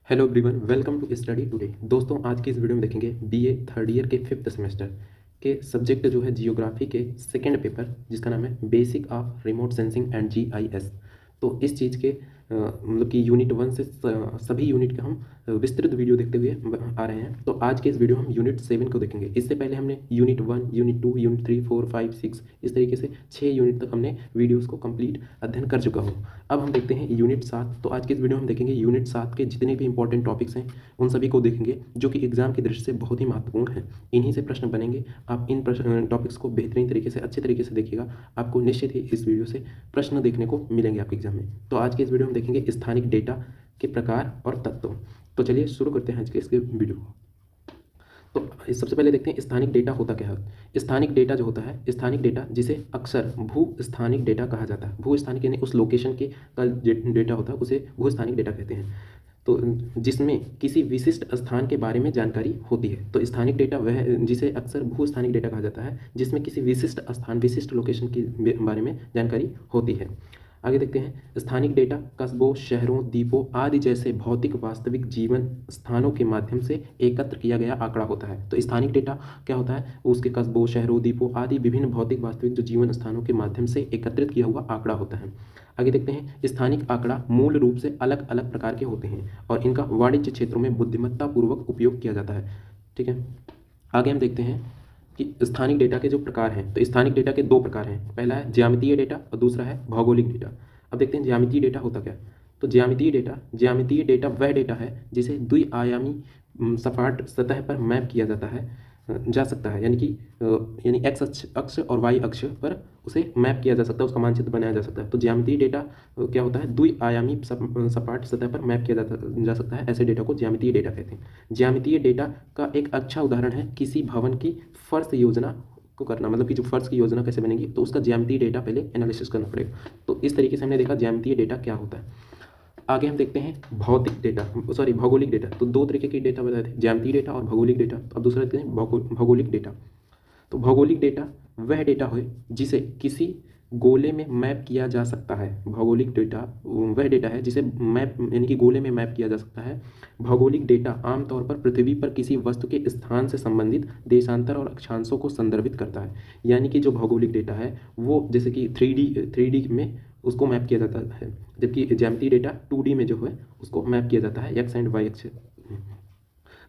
Hello everyone, welcome to study today. दोस्तों, आज की इस वीडियो में देखेंगे बीए थर्ड ईयर के 5th सेमेस्टर के सब्जेक्ट जो है जियोग्राफी के सेकंड पेपर, जिसका नाम है basic of remote sensing and GIS. तो इस चीज़ के मतलब कि यूनिट 1 से सभी यूनिट के हम विस्तृत वीडियो देखते हुए आ रहे हैं। तो आज के इस वीडियो में हम यूनिट 7 को देखेंगे। इससे पहले हमने यूनिट 1, यूनिट 2, यूनिट 3, 4, 5, 6 इस तरीके से 6 यूनिट तक हमने वीडियोस को कंप्लीट अध्ययन कर चुका हूँ। अब हम देखते हैं यूनिट 7। तो आज के इस वीडियो में हम देखेंगे यूनिट 7 के जितने भी इंपॉर्टेंट टॉपिक्स हैं उन सभी को देखेंगे, जो कि एग्जाम की दृष्टि से बहुत ही महत्वपूर्ण है। इन्हीं से प्रश्न बनेंगे। आप इन टॉपिक्स को बेहतरीन तरीके से, अच्छे तरीके से देखिएगा। आपको निश्चित ही इस वीडियो से प्रश्न देखने को मिलेंगे आपके एग्जाम में। तो आज के इस वीडियो में देखेंगे स्थानिक डेटा के प्रकार और तत्व। तो चलिए शुरू करते हैं आज के इसके वीडियो को। तो सबसे पहले देखते हैं स्थानिक डेटा होता क्या है। स्थानिक डेटा जो होता है, स्थानिक डेटा जिसे अक्सर भू स्थानिक डेटा कहा जाता है। भू स्थानिक यानी उस लोकेशन के का डेटा होता है, उसे भू स्थानिक डेटा कहते हैं। तो जिसमें किसी विशिष्ट स्थान के बारे में जानकारी होती है। तो स्थानिक डेटा वह जिसे अक्सर भू स्थानिक डेटा कहा जाता है, जिसमें किसी विशिष्ट स्थान, विशिष्ट लोकेशन के बारे में जानकारी होती है। आगे देखते हैं, स्थानिक डेटा कस्बों, शहरों, द्वीपों आदि जैसे भौतिक वास्तविक जीवन स्थानों के माध्यम से एकत्र किया गया आंकड़ा होता है। तो स्थानिक डेटा क्या होता है? उसके कस्बों, शहरों, द्वीपों आदि विभिन्न भौतिक वास्तविक जो जीवन स्थानों के माध्यम से एकत्रित किया हुआ आंकड़ा होता है। आगे देखते हैं, स्थानिक आंकड़ा मूल रूप से अलग अलग प्रकार के होते हैं और इनका वाणिज्य क्षेत्रों में बुद्धिमत्तापूर्वक उपयोग किया जाता है। ठीक है, आगे हम देखते हैं कि स्थानिक डेटा के जो प्रकार हैं। तो स्थानिक डेटा के दो प्रकार हैं। पहला है ज्यामितीय डेटा और दूसरा है भौगोलिक डेटा। अब देखते हैं ज्यामितीय डेटा होता क्या है। तो ज्यामितीय डेटा वह डेटा है जिसे द्विआयामी सपाट सतह पर मैप किया जा सकता है, यानी एक्स अक्ष और वाई अक्ष पर उसे मैप किया जा सकता है, उसका मानचित्र बनाया जा सकता है। तो ज्यामितीय डेटा क्या होता है? द्विआयामी सपाट सतह पर मैप किया जा सकता है। ऐसे डेटा को ज्यामितीय डेटा कहते हैं। ज्यामितीय डेटा का एक अच्छा उदाहरण है किसी भवन की फर्श योजना को करना, मतलब कि जो फर्श की योजना कैसे बनेगी, तो उसका ज्यामितीय डेटा पहले एनालिसिस करना पड़ेगा। तो इस तरीके से हमने देखा ज्यामितीय डेटा क्या होता है। आगे हम देखते हैं भौगोलिक डेटा। तो दो तरीके के डेटा बताए थे, ज्यामितीय डेटा और भौगोलिक डेटा। तो अब दूसरा देखते हैं भौगोलिक डेटा। तो भौगोलिक डेटा वह डेटा है जिसे किसी गोले में मैप किया जा सकता है। भौगोलिक डेटा वह डेटा है जिसे मैप यानी कि गोले में मैप किया जा सकता है। भौगोलिक डेटा आमतौर पर पृथ्वी पर किसी वस्तु के स्थान से संबंधित देशांतर और अक्षांशों को संदर्भित करता है। यानी कि जो भौगोलिक डेटा है वो जैसे कि 3D में उसको मैप किया जाता है, जबकि ज्यामितीय डेटा 2D में जो है उसको मैप किया जाता है एक्स एंड वाई अक्ष,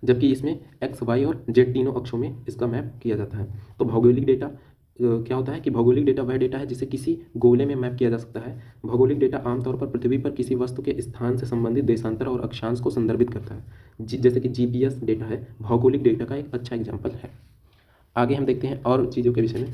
जबकि इसमें एक्स, वाई और जेड तीनों अक्षों में इसका मैप किया जाता है। तो भौगोलिक डेटा क्या होता है कि भौगोलिक डेटा वह डेटा है जिसे किसी गोले में मैप किया जा सकता है। भौगोलिक डेटा आमतौर पर पृथ्वी पर किसी वस्तु के स्थान से संबंधित देशांतर और अक्षांश को संदर्भित करता है, जैसे कि जीपीएस डेटा है, भौगोलिक डेटा का एक अच्छा एग्जाम्पल है। आगे हम देखते हैं और चीज़ों के विषय में।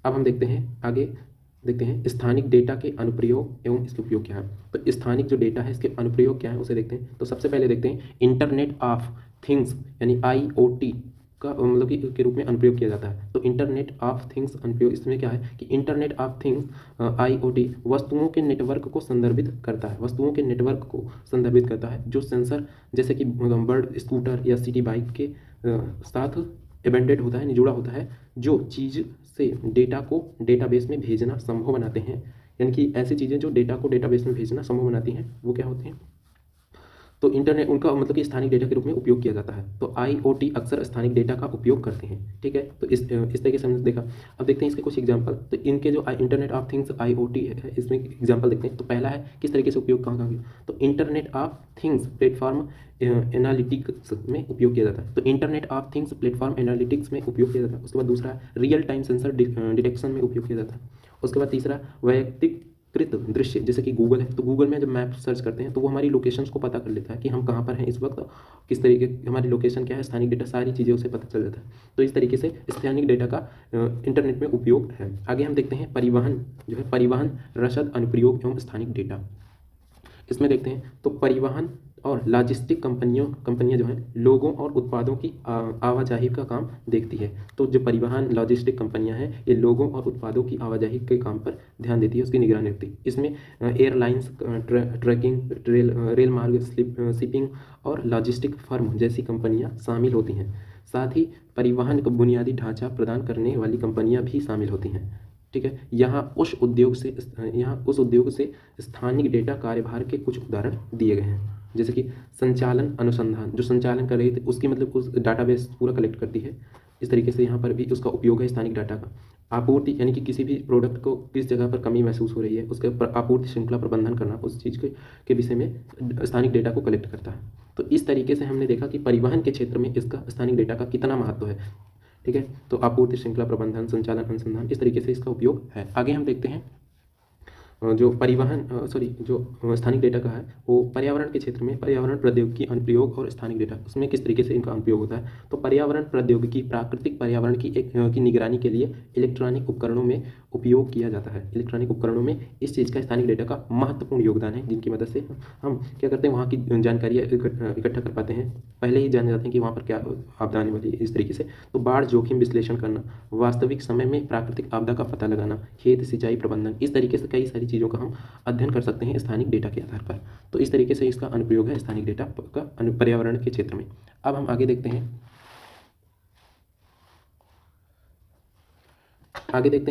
अब हम देखते हैं स्थानिक डेटा के अनुप्रयोग एवं इसके उपयोग क्या है। तो स्थानिक जो डेटा है इसके अनुप्रयोग क्या है उसे देखते हैं। तो सबसे पहले देखते हैं इंटरनेट ऑफ थिंग्स यानी IoT का मतलब कि के रूप में अनुप्रयोग किया जाता है। तो इंटरनेट ऑफ थिंग्स अनुप्रयोग इसमें क्या है कि इंटरनेट ऑफ थिंग्स IoT वस्तुओं के नेटवर्क को संदर्भित करता है, जो सेंसर जैसे कि बर्ड, स्कूटर या सिटी बाइक के साथ एबेंडेड होता है, जुड़ा होता है, जो चीज़ से डेटा को डेटाबेस में भेजना संभव बनाते हैं। यानी कि ऐसी चीज़ें जो डेटा को डेटाबेस में भेजना संभव बनाती हैं वो क्या होती हैं। तो इंटरनेट उनका मतलब कि स्थानिक डेटा के रूप में उपयोग किया जाता है। तो IoT अक्सर स्थानिक डेटा का उपयोग करते हैं। ठीक है, तो इस तरीके से हमने देखा। अब देखते हैं इसके कुछ एग्जांपल। तो इनके जो इंटरनेट ऑफ थिंग्स IoT है इसमें एग्जांपल देखते हैं। तो पहला है किस तरीके से उपयोग कहाँ किया। तो internet of things platform analytics में उपयोग किया जाता है। तो internet of things platform analytics में उपयोग किया जाता है। उसके बाद दूसरा है रियल टाइम सेंसर डिटेक्शन में उपयोग किया जाता है। उसके बाद तीसरा वैयक्तिक दृश्य, जैसे कि गूगल है। तो गूगल में जब मैप सर्च करते हैं तो वो हमारी लोकेशंस को पता कर लेता है कि हम कहाँ पर हैं इस वक्त, किस तरीके हमारी लोकेशन क्या है, स्थानिक डेटा, सारी चीज़ें उसे पता चल जाता है। तो इस तरीके से स्थानिक डेटा का इंटरनेट में उपयोग है। आगे हम देखते हैं परिवहन रसद अनुप्रयोग एवं स्थानिक डेटा। इसमें देखते हैं तो परिवहन और लॉजिस्टिक कंपनियां जो हैं लोगों और उत्पादों की आवाजाही का काम देखती है। तो जो परिवहन लॉजिस्टिक कंपनियां हैं ये लोगों और उत्पादों की आवाजाही के काम पर ध्यान देती है, उसकी निगरानी रखती है। इसमें एयरलाइंस, ट्रैकिंग, रेल मार्ग, शिपिंग और लॉजिस्टिक फर्म जैसी कंपनियां शामिल होती हैं। साथ ही परिवहन का बुनियादी ढांचा प्रदान करने वाली कंपनियां भी शामिल होती हैं। ठीक है। यहाँ उस उद्योग से स्थानिक डेटा कार्यभार के कुछ उदाहरण दिए गए हैं, जैसे कि संचालन अनुसंधान, जो संचालन कर रही थी उसकी मतलब उस डाटाबेस पूरा कलेक्ट करती है। इस तरीके से यहाँ पर भी उसका उपयोग है स्थानिक डाटा का। आपूर्ति, यानी कि किसी भी प्रोडक्ट को किस जगह पर कमी महसूस हो रही है उसके आपूर्ति श्रृंखला प्रबंधन करना, उस चीज़ के विषय में स्थानिक डेटा को कलेक्ट करता है। तो इस तरीके से हमने देखा कि परिवहन के क्षेत्र में इसका स्थानिक डेटा का कितना महत्व है, ठीक है। तो आपूर्ति श्रृंखला प्रबंधन, संचालन अनुसंधान, इस तरीके से इसका उपयोग है। आगे हम देखते हैं जो स्थानिक डेटा का है वो पर्यावरण के क्षेत्र में पर्यावरण प्रौद्योगिकी अनुप्रयोग और स्थानिक डेटा, उसमें किस तरीके से इनका अनुप्रयोग होता है। तो पर्यावरण प्रौद्योगिकी प्राकृतिक पर्यावरण की निगरानी के लिए इलेक्ट्रॉनिक उपकरणों में उपयोग किया जाता है। इलेक्ट्रॉनिक उपकरणों में इस चीज़ का स्थानिक डेटा का महत्वपूर्ण योगदान है, जिनकी मदद से हम क्या करते हैं, वहाँ की जानकारी इकट्ठा कर पाते हैं, पहले ही जान जाते हैं कि वहाँ पर क्या आपदा आने वाली है। इस तरीके से तो बाढ़ जोखिम विश्लेषण करना, वास्तविक समय में प्राकृतिक आपदा का पता लगाना, खेत सिंचाई प्रबंधन, इस तरीके से कई सारी चीज़ों का हम अध्ययन कर सकते हैं स्थानिक डेटा के आधार पर। तो इस तरीके से इसका अनुप्रयोग है स्थानिक डेटा का पर्यावरण के क्षेत्र में। अब हम आगे देखते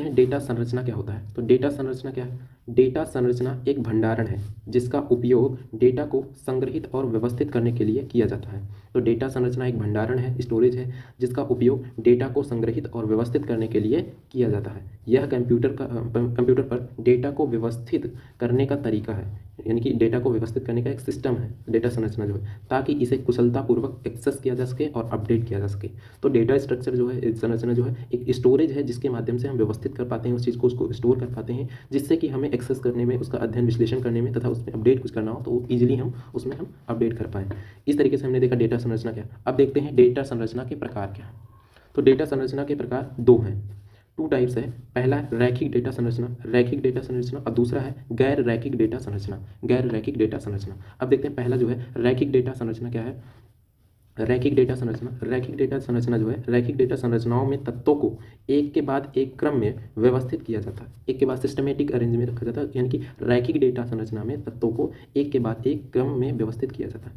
हैं डेटा संरचना क्या होता है। तो डेटा संरचना क्या है? डेटा संरचना एक भंडारण है जिसका उपयोग डेटा को संग्रहित और व्यवस्थित करने के लिए किया जाता है। तो डेटा संरचना एक भंडारण है, स्टोरेज है, जिसका उपयोग डेटा को संग्रहित और व्यवस्थित करने के लिए किया जाता है। यह कंप्यूटर पर डेटा को व्यवस्थित करने का तरीका है, यानी कि डेटा को व्यवस्थित करने का एक सिस्टम है डेटा संरचना जो है, ताकि इसे कुशलतापूर्वक एक्सेस किया जा सके और अपडेट किया जा सके। तो डेटा स्ट्रक्चर जो है, संरचना जो है, एक स्टोरेज है जिसके माध्यम से हम व्यवस्थित कर पाते हैं उस चीज़ को, उसको स्टोर कर पाते हैं, जिससे कि हमें एक्सेस करने में, उसका अध्ययन विश्लेषण करने में तथा उसमें अपडेट कुछ करना हो तो वो ईजिली हम उसमें अपडेट कर पाएँ। इस तरीके से हमने देखा डेटा संरचना क्या। अब देखते हैं डेटा संरचना के प्रकार क्या है। तो डेटा संरचना के प्रकार दो हैं, 2 टाइप्स है। पहला है रैखिक डेटा संरचना और दूसरा है गैर रैखिक डेटा संरचना। अब देखते हैं पहला जो है रैखिक डेटा संरचना क्या है। रैखिक डेटा संरचना जो है, रैखिक डेटा संरचनाओं में तत्वों को एक के बाद एक क्रम में व्यवस्थित किया जाता है, एक के बाद सिस्टमेटिक अरेंज में रखा जाता है, यानी कि रैखिक डेटा संरचना में तत्वों को एक के बाद एक क्रम में व्यवस्थित किया जाता है।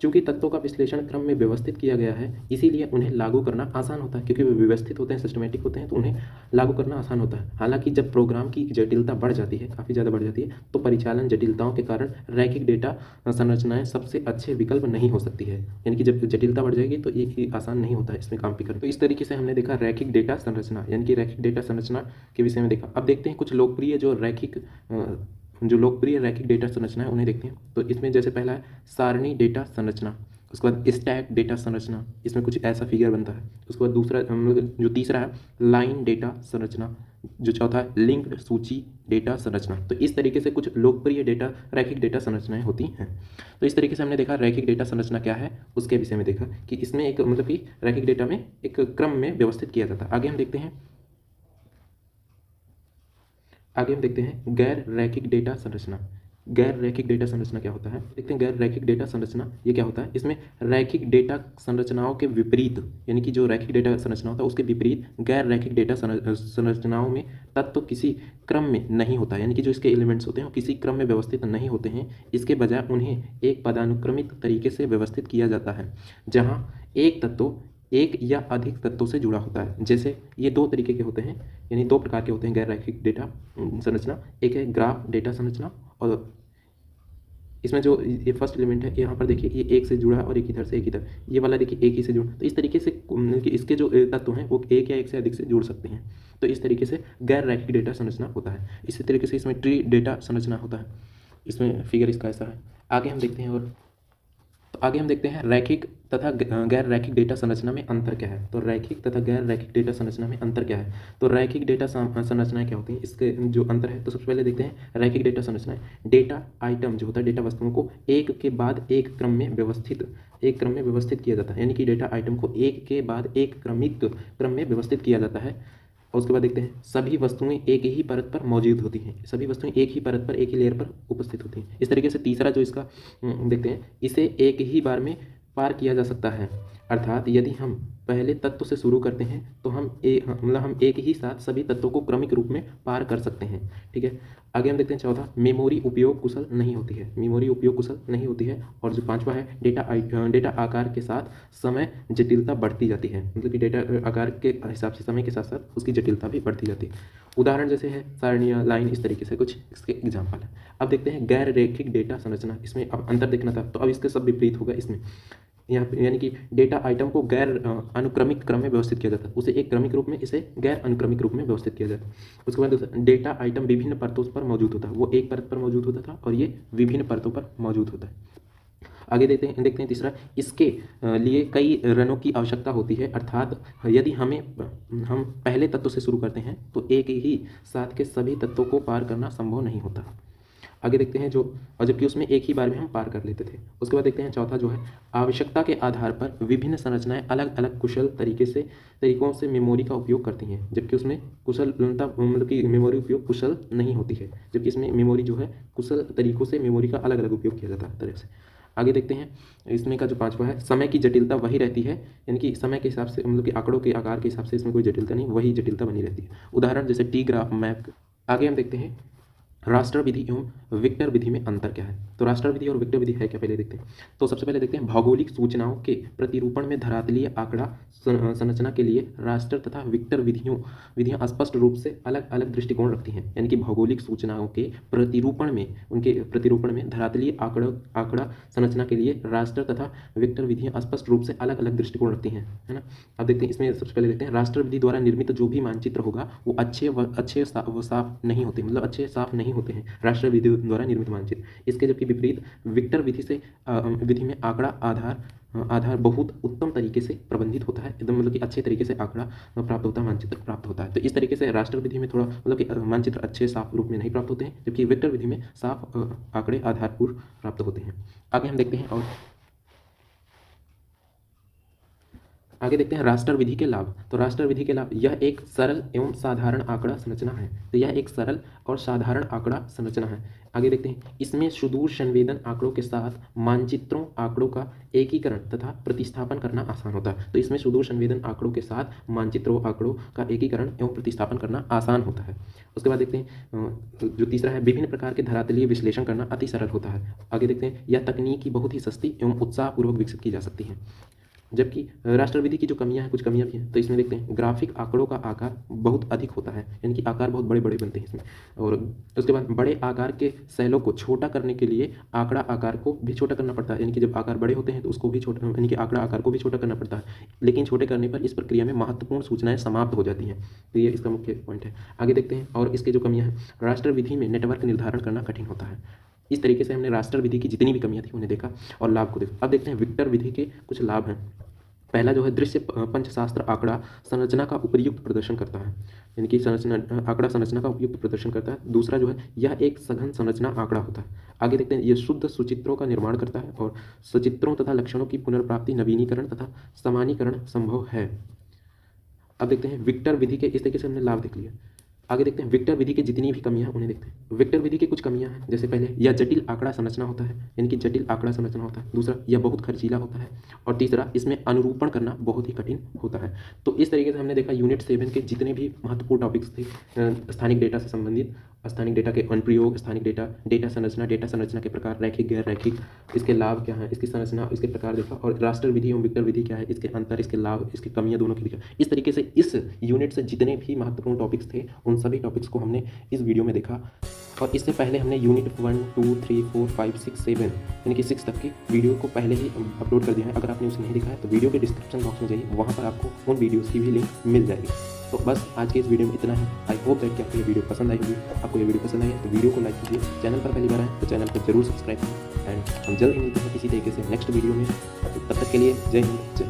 चूंकि तत्वों का विश्लेषण क्रम में व्यवस्थित किया गया है, इसीलिए उन्हें लागू करना आसान होता है, क्योंकि वे व्यवस्थित होते हैं, सिस्टमेटिक होते हैं, तो उन्हें लागू करना आसान होता है। हालांकि जब प्रोग्राम की जटिलता बढ़ जाती है, काफ़ी ज़्यादा बढ़ जाती है, तो परिचालन जटिलताओं के कारण रैखिक डेटा संरचनाएं सबसे अच्छे विकल्प नहीं हो सकती है, यानी कि जब जटिलता बढ़ जाएगी तो ये आसान नहीं होता है इसमें काम भी करना। तो इस तरीके से हमने देखा रैखिक डेटा संरचना, यानी कि रैखिक डेटा संरचना के विषय में देखा। अब देखते हैं कुछ लोकप्रिय रैखिक डेटा संरचना है, उन्हें देखते हैं। तो इसमें जैसे पहला है सारणी डेटा संरचना, उसके बाद स्टैक डेटा संरचना, इसमें कुछ ऐसा फिगर बनता है। उसके बाद दूसरा जो तीसरा है लाइन डेटा संरचना, जो चौथा है लिंक्ड सूची डेटा संरचना। तो इस तरीके से कुछ लोकप्रिय रैखिक डेटा संरचनाएं होती हैं। तो इस तरीके से हमने देखा रैखिक डेटा संरचना क्या है, उसके विषय में देखा कि इसमें एक कि रैखिक डेटा में एक क्रम में व्यवस्थित किया जाता है। आगे हम देखते हैं गैर रैखिक डेटा संरचना। गैर रैखिक डेटा संरचना क्या होता है, देखते हैं गैर रैखिक डेटा संरचना ये क्या होता है। इसमें रैखिक डेटा संरचनाओं के विपरीत, यानी कि जो रैखिक डेटा संरचना होता है उसके विपरीत गैर रैखिक डेटा संरचनाओं में तत्व किसी क्रम में नहीं होता है, यानी कि जो इसके एलिमेंट्स होते हैं वो किसी क्रम में व्यवस्थित नहीं होते हैं। इसके बजाय उन्हें एक पदानुक्रमित तरीके से व्यवस्थित किया जाता है, जहाँ एक तत्व एक या अधिक तत्वों से जुड़ा होता है। जैसे ये 2 तरीके के होते हैं, यानी 2 प्रकार के होते हैं गैर रैखिक डेटा संरचना। एक है ग्राफ डेटा संरचना, और इसमें जो ये फर्स्ट एलिमेंट है यहाँ पर देखिए ये एक से जुड़ा है और एक इधर से एक इधर, ये वाला देखिए एक ही से जुड़ा। तो इस तरीके से इसके जो तत्व हैं वो एक या एक से अधिक से जुड़ सकते हैं। तो इस तरीके से गैर रैखिक डेटा संरचना होता है। इसी तरीके से इसमें ट्री डेटा संरचना होता है, इसमें फिगर इसका ऐसा है। आगे हम देखते हैं रैखिक तथा गैर रैखिक डेटा संरचना में अंतर क्या है। तो रैखिक तथा गैर रैखिक डेटा संरचना में अंतर क्या है। तो रैखिक डेटा संरचनाएं क्या होती हैं, इसके जो अंतर है। तो सबसे पहले देखते हैं रैखिक डेटा संरचनाएं। डेटा आइटम जो होता है, डेटा वस्तुओं को एक के बाद एक क्रम में व्यवस्थित किया जाता है, यानी कि डेटा आइटम को एक के बाद एक क्रम में व्यवस्थित किया जाता है। और उसके बाद देखते हैं सभी वस्तुएं एक ही परत पर मौजूद होती हैं, सभी वस्तुएं एक ही परत पर, एक ही लेयर पर उपस्थित होती हैं। इस तरीके से तीसरा जो इसका देखते हैं, इसे एक ही बार में पार किया जा सकता है। अर्थात यदि हम पहले तत्व से शुरू करते हैं तो हम एक ही साथ सभी तत्वों को क्रमिक रूप में पार कर सकते हैं। ठीक है, आगे हम देखते हैं चौथा, मेमोरी उपयोग कुशल नहीं होती है। मेमोरी उपयोग कुशल नहीं होती है। और जो पांचवा है, डेटा आकार के साथ समय जटिलता बढ़ती जाती है। मतलब कि डेटा आकार के हिसाब से समय के साथ साथ उसकी जटिलता भी बढ़ती जाती है। उदाहरण जैसे है सारणियाँ, लाइन, इस तरीके से कुछ इसके एग्जाम्पल है। अब देखते हैं गैर रेखिक डेटा संरचना। इसमें अब अंतर देखना था, तो अब इसके सब विपरीत होगा इसमें। यहाँ पे यानी कि डेटा आइटम को गैर अनुक्रमिक क्रम में व्यवस्थित किया जाता है, उसे एक क्रमिक रूप में, इसे गैर अनुक्रमिक रूप में व्यवस्थित किया जाता है। उसके बाद डेटा आइटम विभिन्न परतों पर मौजूद होता है। वो एक परत पर मौजूद होता था और ये विभिन्न परतों पर मौजूद होता है। आगे देखते हैं तीसरा, इसके लिए कई रनों की आवश्यकता होती है। अर्थात यदि हम पहले तत्व से शुरू करते हैं तो एक ही साथ के सभी तत्वों को पार करना संभव नहीं होता। आगे देखते हैं और जबकि उसमें एक ही बार में हम पार कर लेते थे। उसके बाद देखते हैं चौथा जो है, आवश्यकता के आधार पर विभिन्न संरचनाएं अलग अलग कुशल तरीकों से मेमोरी का उपयोग करती हैं, जबकि उसमें कुशलता मतलब कि मेमोरी उपयोग कुशल नहीं होती है, जबकि इसमें मेमोरी जो है कुशल तरीकों से मेमोरी का अलग अलग उपयोग किया जाता है तरह से। आगे देखते हैं इसमें का जो पांचवा है, समय की जटिलता वही रहती है, यानी कि समय के हिसाब से मतलब कि आंकड़ों के आकार के हिसाब से इसमें कोई जटिलता नहीं, वही जटिलता बनी रहती है। उदाहरण जैसे टी ग्राफ, मैप। आगे हम देखते हैं रास्टर विधि एवं विक्टर विधि में अंतर क्या है। तो रास्टर विधि और विक्टर विधि है क्या, पहले देखते हैं। तो सबसे पहले देखते हैं भौगोलिक सूचनाओं के प्रतिरूपण में धरातलीय आंकड़ा संरचना के लिए रास्टर तथा विक्टर विधियां स्पष्ट रूप से अलग अलग दृष्टिकोण रखती हैं। यानी कि भौगोलिक सूचनाओं के प्रतिरूपण में धरातलीय आंकड़ा संरचना के लिए रास्टर तथा विक्टर विधियां स्पष्ट रूप से अलग अलग दृष्टिकोण रखती हैं, है ना। अब देखते हैं इसमें सबसे पहले देखते हैं रास्टर विधि द्वारा निर्मित जो भी मानचित्र होगा वो अच्छे साफ नहीं होते, मतलब अच्छे साफ नहीं होते हैं रास्टर विधि द्वारा निर्मित मानचित्र। इसके जबकि विपरीत विक्टर विधि में आंकड़ा आधार बहुत उत्तम तरीके से प्रबंधित होता है, एकदम मतलब कि अच्छे तरीके से आंकड़ा प्राप्त होता है, मानचित्र प्राप्त होता है। तो इस तरीके से रास्टर विधि में थोड़ा मतलब कि मानचित्र अच्छे साफ रूप में नहीं प्राप्त होते हैं, जबकि विक्टर विधि में साफ आंकड़े आधारपूर्ण प्राप्त होते हैं। आगे हम देखते हैं रास्टर विधि के लाभ। तो रास्टर विधि के लाभ, यह एक सरल एवं साधारण आंकड़ा संरचना है। तो यह एक सरल और साधारण आंकड़ा संरचना है। आगे देखते हैं, इसमें सुदूर संवेदन आंकड़ों के साथ मानचित्रों आंकड़ों का एकीकरण तथा प्रतिस्थापन करना आसान होता है। तो इसमें सुदूर संवेदन आंकड़ों के साथ मानचित्रों आंकड़ों का एकीकरण एवं प्रतिस्थापन करना आसान होता है। उसके बाद देखते हैं जो तीसरा है, विभिन्न प्रकार के धरातलीय विश्लेषण करना अति सरल होता है। आगे देखते हैं, यह तकनीक की बहुत ही सस्ती एवं उत्साहपूर्वक विकसित की जा सकती है। जबकि रास्टर विधि की जो कमियां हैं, कुछ कमियां भी हैं। तो इसमें देखते हैं ग्राफिक आंकड़ों का आकार बहुत अधिक होता है, यानी कि आकार बहुत बड़े बड़े बनते हैं इसमें। और उसके बाद बड़े आकार के सेलों को छोटा करने के लिए आंकड़ा आकार को भी छोटा करना पड़ता है, यानी कि जब आकार बड़े होते हैं तो उसको भी छोटा, यानी कि आंकड़ा आकार को भी छोटा करना पड़ता है। लेकिन छोटे करने पर इस प्रक्रिया में महत्वपूर्ण सूचनाएं समाप्त हो जाती हैं। तो ये इसका मुख्य पॉइंट है। आगे देखते हैं और इसकी जो कमियाँ हैं, रास्टर विधि में नेटवर्क निर्धारण करना कठिन होता है। इस तरीके से हमने रास्टर विधि की जितनी भी कमियाँ थी उन्हें देखा और लाभ को देखा। अब देखते हैं विक्टर विधि के कुछ लाभ हैं। पहला जो है, दृश्य पंचशास्त्र आंकड़ा संरचना का उपयुक्त प्रदर्शन करता है, यानी कि आंकड़ा संरचना का उपयुक्त प्रदर्शन करता है। दूसरा जो है, यह एक सघन संरचना आंकड़ा होता है। आगे देखते हैं, यह शुद्ध सुचित्रों का निर्माण करता है और सचित्रों तथा लक्षणों की पुनर्प्राप्ति, नवीनीकरण तथा समानीकरण संभव है। अब देखते हैं विक्टर विधि के, इस तरीके से हमने लाभ देख लिया। आगे देखते हैं विक्टर विधि की जितनी भी कमियां हैं उन्हें देखते हैं। विक्टर विधि की कुछ कमियां हैं, जैसे पहले यह जटिल आंकड़ा संरचना होता है, यानी कि जटिल आंकड़ा संरचना होता है। दूसरा, यह बहुत खर्चीला होता है। और तीसरा, इसमें अनुरूपण करना बहुत ही कठिन होता है। तो इस तरीके से हमने देखा यूनिट 7 के जितने भी महत्वपूर्ण टॉपिक्स थे स्थानिक डेटा से संबंधित, स्थानिक डेटा के अनुप्रयोग, स्थानिक डेटा संरचना के प्रकार, रैखिक, गैर रैखिक, इसके लाभ क्या है, इसकी संरचना, इसके प्रकार देखा, और रास्टर विधि एवं विक्टर विधि क्या है, इसके अंतर, इसके लाभ, इसकी कमियां दोनों की देखा। इस तरीके से इस यूनिट से जितने भी महत्वपूर्ण टॉपिक्स थे उन सभी टॉपिक्स को हमने इस वीडियो में देखा। और इससे पहले हमने यूनिट 1, 2, 3, 4, 5, 6, 7 यानी कि 6 तक की वीडियो को पहले ही अपलोड कर दिया है। अगर आपने उसे नहीं देखा है तो वीडियो के डिस्क्रिप्शन बॉक्स में जाइए, वहाँ पर आपको उन वीडियोज़ की भी लिंक मिल जाएगी। तो बस आज के इस वीडियो में इतना है। आई होप दैट कि आपको ये वीडियो पसंद आई होगी। आपको ये वीडियो पसंद आई है तो वीडियो को लाइक कीजिए, चैनल पर पहली बार आए तो चैनल को जरूर सब्सक्राइब करें। एंड हम जल्द ही मिलते हैं किसी तरीके से नेक्स्ट वीडियो में। तब तक के लिए जय हिंद, जय